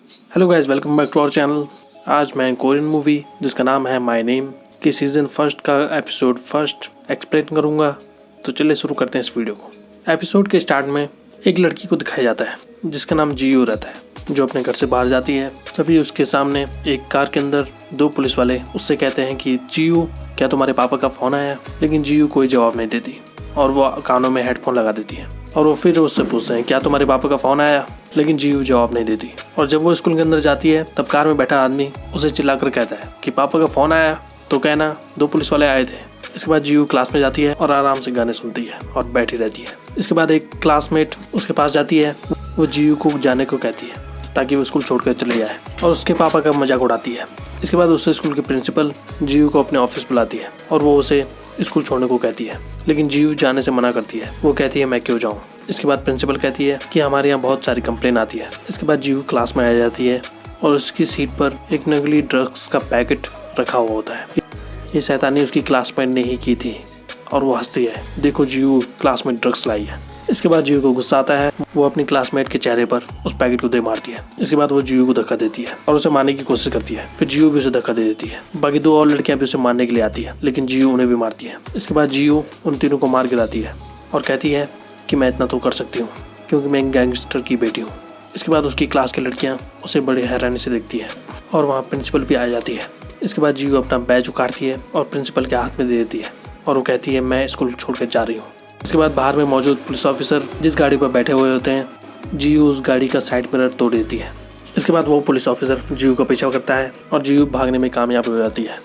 Hello guys, welcome back to our channel. आज मैं Korean movie जिसका नाम है माय नेम की सीज़न फर्स्ट का एपिसोड फर्स्ट एक्सप्लेन करूंगा। तो चलिए शुरू करते हैं इस वीडियो को। एपिसोड के स्टार्ट में एक लड़की को दिखाया जाता है जिसका नाम जीयू रहता है, जो अपने घर से बाहर जाती है। तभी उसके सामने एक कार के अंदर दो पुलिस वाले उससे कहते हैं कि जीयू, क्या तुम्हारे पापा का फ़ोन आया? लेकिन जीयू कोई जवाब नहीं देती और वो कानों में हेडफोन लगा देती है। और वो फिर उससे पूछते हैं, क्या तुम्हारे पापा का फ़ोन आया? लेकिन जीयू जवाब नहीं देती। और जब वो स्कूल के अंदर जाती है तब कार में बैठा आदमी उसे चिल्लाकर कहता है कि पापा का फ़ोन आया? तो कहना दो पुलिस वाले आए थे। इसके बाद जीयू क्लास में जाती है और आराम से गाने सुनती है और बैठी रहती है। इसके बाद एक क्लासमेट उसके पास जाती है, वो जीयू को जाने को कहती है ताकि वो स्कूल छोड़कर चले जाए और उसके पापा का मजाक उड़ाती है। इसके बाद उससे स्कूल की प्रिंसिपल जीयू को अपने ऑफिस बुलाती है और वो उसे स्कूल छोड़ने को कहती है, लेकिन जीयू जाने से मना करती है। वो कहती है मैं क्यों जाऊँ। इसके बाद प्रिंसिपल कहती है कि हमारे यहाँ बहुत सारी कंप्लेन आती है। इसके बाद जीयू क्लास में आ जाती है और उसकी सीट पर एक नकली ड्रग्स का पैकेट रखा हुआ होता है। ये शैतानी उसकी क्लासमेट ने ही की थी और वो हंसती है, देखो जीयू क्लास में ड्रग्स लाई है। इसके बाद जीयू को गुस्सा आता है, वो अपनी क्लासमेट के चेहरे पर उस पैकेट को दे मारती है। इसके बाद वो जीयू को धक्का देती है और उसे मारने की कोशिश करती है। फिर जीयू भी उसे धक्का दे देती है। बाकी दो और लड़कियां भी उसे मारने के लिए आती है, लेकिन जीयू उन्हें भी मारती है। इसके बाद जीयू उन तीनों को मार गिराती है और कहती है कि मैं इतना तो कर सकती हूँ क्योंकि मैं एक गैंगस्टर की बेटी हूँ। इसके बाद उसकी क्लास की लड़कियाँ उसे बड़ी हैरानी से देखती है और वहाँ प्रिंसिपल भी आ जाती है। इसके बाद जीयू अपना बैज उखाड़ती है और प्रिंसिपल के हाथ में दे देती है और वो कहती है मैं स्कूल छोड़कर जा रही हूँ। इसके बाद बाहर में मौजूद पुलिस ऑफिसर जिस गाड़ी पर बैठे हुए होते हैं, जीयू उस गाड़ी का साइड मिरर तोड़ देती है। इसके बाद वो पुलिस ऑफिसर जीयू का पीछा करता है और जीयू भागने में कामयाब हो जाती है।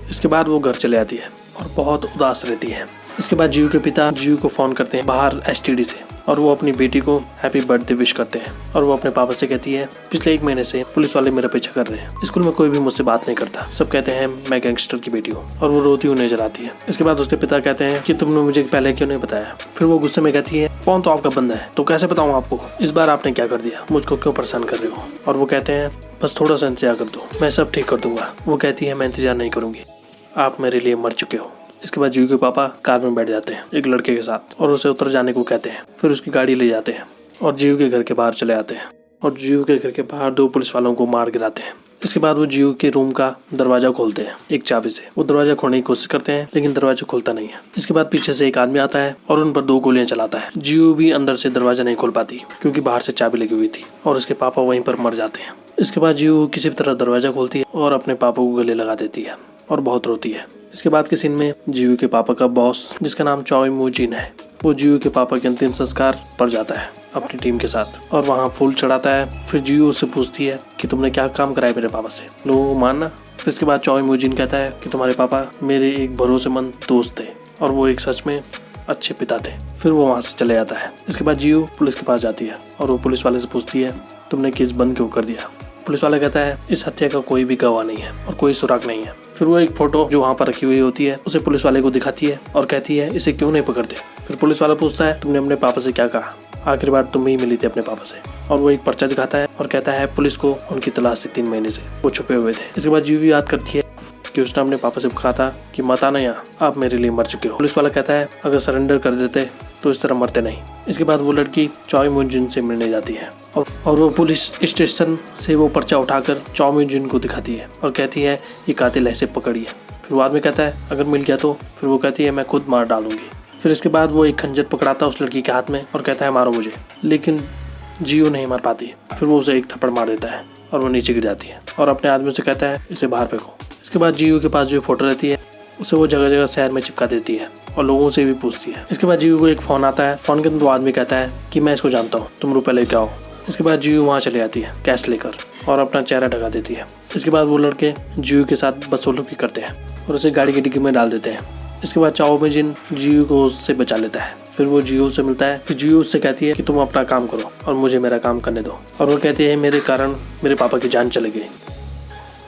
इसके बाद वो घर चले आती है और बहुत उदास रहती है। इसके बाद जीयू के पिता जीयू को फ़ोन करते हैं बाहर एसटीडी से और वो अपनी बेटी को हैप्पी बर्थडे विश करते हैं। और वो अपने पापा से कहती है पिछले 1 महीने से पुलिस वाले मेरा पीछा कर रहे हैं, स्कूल में कोई भी मुझसे बात नहीं करता, सब कहते हैं मैं गैंगस्टर की बेटी हूँ। और वो रोती हुई नजर आती है। इसके बाद उसके पिता कहते हैं कि तुमने मुझे पहले क्यों नहीं बताया? फिर वो गुस्से में कहती है फ़ोन तो आपका बंद है तो कैसे बताऊँ आपको, इस बार आपने क्या कर दिया, मुझको क्यों परेशान कर रहे हो? और वो कहते हैं बस थोड़ा सा इंतजार कर दो, मैं सब ठीक कर दूंगा। वो कहती है मैं इंतजार नहीं करूँगी, आप मेरे लिए मर चुके हो। इसके बाद जीयू के पापा कार में बैठ जाते हैं एक लड़के के साथ और उसे उतर जाने को कहते हैं। फिर उसकी गाड़ी ले जाते हैं और जीयू के घर के बाहर चले आते हैं और जीयू के घर के बाहर 2 पुलिस वालों को मार गिराते हैं। इसके बाद वो जीयू के रूम का दरवाजा खोलते हैं एक चाबी से। वो दरवाजा खोलने की कोशिश करते हैं लेकिन दरवाजा खुलता नहीं है। इसके बाद पीछे से एक आदमी आता है और उन पर 2 गोलियां चलाता है। जीयू भी अंदर से दरवाजा नहीं खोल पाती क्योंकि बाहर से चाबी लगी हुई थी और उसके पापा वहीं पर मर जाते हैं। इसके बाद जीयू किसी भी तरह दरवाजा खोलती है और अपने पापा को गले लगा देती है और बहुत रोती है। इसके बाद के सीन में जीयू के पापा का बॉस जिसका नाम चॉय मूजिन है, वो जीयू के पापा के अंतिम संस्कार पर जाता है अपनी टीम के साथ और वहाँ फूल चढ़ाता है। फिर जीयू उससे पूछती है कि तुमने क्या काम कराया मेरे पापा से, लो मानना। फिर इसके बाद चॉय मूजिन कहता है कि तुम्हारे पापा मेरे एक भरोसेमंद दोस्त थे और वो एक सच में अच्छे पिता थे। फिर वो वहाँ से चले जाता है। इसके बाद जीयू पुलिस के पास जाती है और वो पुलिस वाले से पूछती है तुमने केस बंद क्यों कर दिया? पुलिस वाला कहता है इस हत्या का कोई भी गवाह नहीं है और कोई सुराग नहीं है। फिर वो एक फोटो जो वहाँ पर रखी हुई होती है उसे पुलिस वाले को दिखाती है और कहती है इसे क्यों नहीं पकड़ते? फिर पुलिस वाला पूछता है तुमने अपने पापा से क्या कहा? आखिरी बार तुम ही मिली थी अपने पापा से। और वो एक पर्चा दिखाता है और कहता है पुलिस को उनकी तलाश थी 3 महीने से, वो छुपे हुए थे। इसके बाद जीयू याद करती है कि उसने अपने पापा से कहा था कि मत आना यहाँ, आप मेरे लिए मर चुके हो। पुलिस वाला कहता है अगर सरेंडर कर देते तो इस तरह मरते नहीं। इसके बाद वो लड़की चॉय मूजिन से मिलने जाती है और वो पुलिस स्टेशन से वो पर्चा उठाकर चॉय मूजिन को दिखाती है और कहती है ये कातिल ऐसे पकड़िए। फिर वो आदमी कहता है अगर मिल गया तो? फिर वो कहती है मैं खुद मार डालूंगी। फिर इसके बाद वो एक खंजर पकड़ाता है उस लड़की के हाथ में और कहता है मारो मुझे, लेकिन जीयू नहीं मार पाती। फिर वो उसे एक थप्पड़ मार देता है और वो नीचे गिर जाती है और अपने आदमियों से कहता है इसे बाहर फेंको। इसके बाद जीयू के पास जो फोटो रहती है उसे वो जगह जगह शहर में चिपका देती है और लोगों से भी पूछती है। इसके बाद जीयू को एक फ़ोन आता है। फ़ोन के अंदर वो आदमी कहता है कि मैं इसको जानता हूँ, तुम रुपये लेके आओ। इसके बाद जीयू वहाँ चली आती है कैश लेकर और अपना चेहरा ढका देती है। इसके बाद वो लड़के जीयू के साथ बदसलूकी करते हैं और उसे गाड़ी की डिक्की में डाल देते हैं। इसके बाद चाओ मूजिन जीयू को उससे बचा लेता है। फिर वो जीयू से मिलता है। फिर जीयू उससे कहती है कि तुम अपना काम करो और मुझे मेरा काम करने दो। और वो कहती है मेरे कारण मेरे पापा की जान चली गई।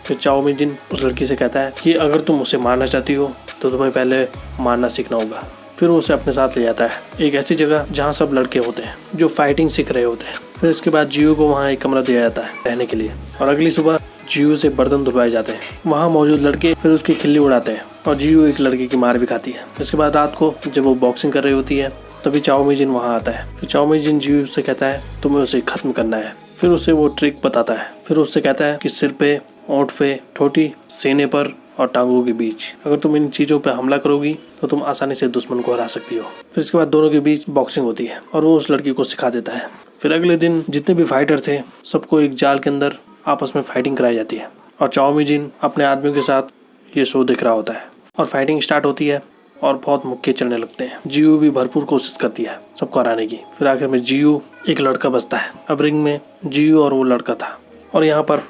फिर चाओ मूजिन उस लड़की से कहता है कि अगर तुम उसे मारना चाहती हो तो तुम्हें पहले मारना सीखना होगा। फिर वो उसे अपने साथ ले जाता है एक ऐसी जगह जहाँ सब लड़के होते हैं जो फाइटिंग सीख रहे होते हैं। फिर इसके बाद जीयू को वहाँ एक कमरा दिया जाता है रहने के लिए और अगली सुबह जीयू से बर्तन धुलवाए जाते हैं। वहाँ मौजूद लड़के फिर उसकी खिल्ली उड़ाते हैं और जीयू एक लड़के की मार भी खाती है। इसके बाद रात को जब वो बॉक्सिंग कर रही होती है तभी चाओ मूजिन वहाँ आता है। तो चाओ मूजिन जीयू से कहता है तुम्हें उसे खत्म करना है। फिर उसे वो ट्रिक बताता है। फिर उससे कहता है कि सिर पे, ओंठ पे, ठोटी, सीने पर और टांगों के बीच अगर तुम इन चीज़ों पे हमला करोगी तो तुम आसानी से दुश्मन को हरा सकती हो। फिर इसके बाद दोनों के बीच बॉक्सिंग होती है और वो उस लड़की को सिखा देता है। फिर अगले दिन जितने भी फाइटर थे सबको एक जाल के अंदर आपस में फाइटिंग कराई जाती है और चाओ मिजिन अपने आदमियों के साथ ये शो देख रहा होता है और फाइटिंग स्टार्ट होती है और बहुत मुक्के चलने लगते हैं। जियू भी भरपूर कोशिश करती है सबको हराने की। फिर आखिर में जियू एक लड़का बचता है। अब रिंग में जियू और वो लड़का था और यहाँ पर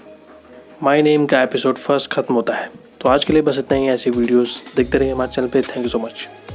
माय नेम का एपिसोड फर्स्ट खत्म होता है। तो आज के लिए बस इतना ही। ऐसी वीडियोस देखते रहिए हमारे चैनल पे। Thank you so much.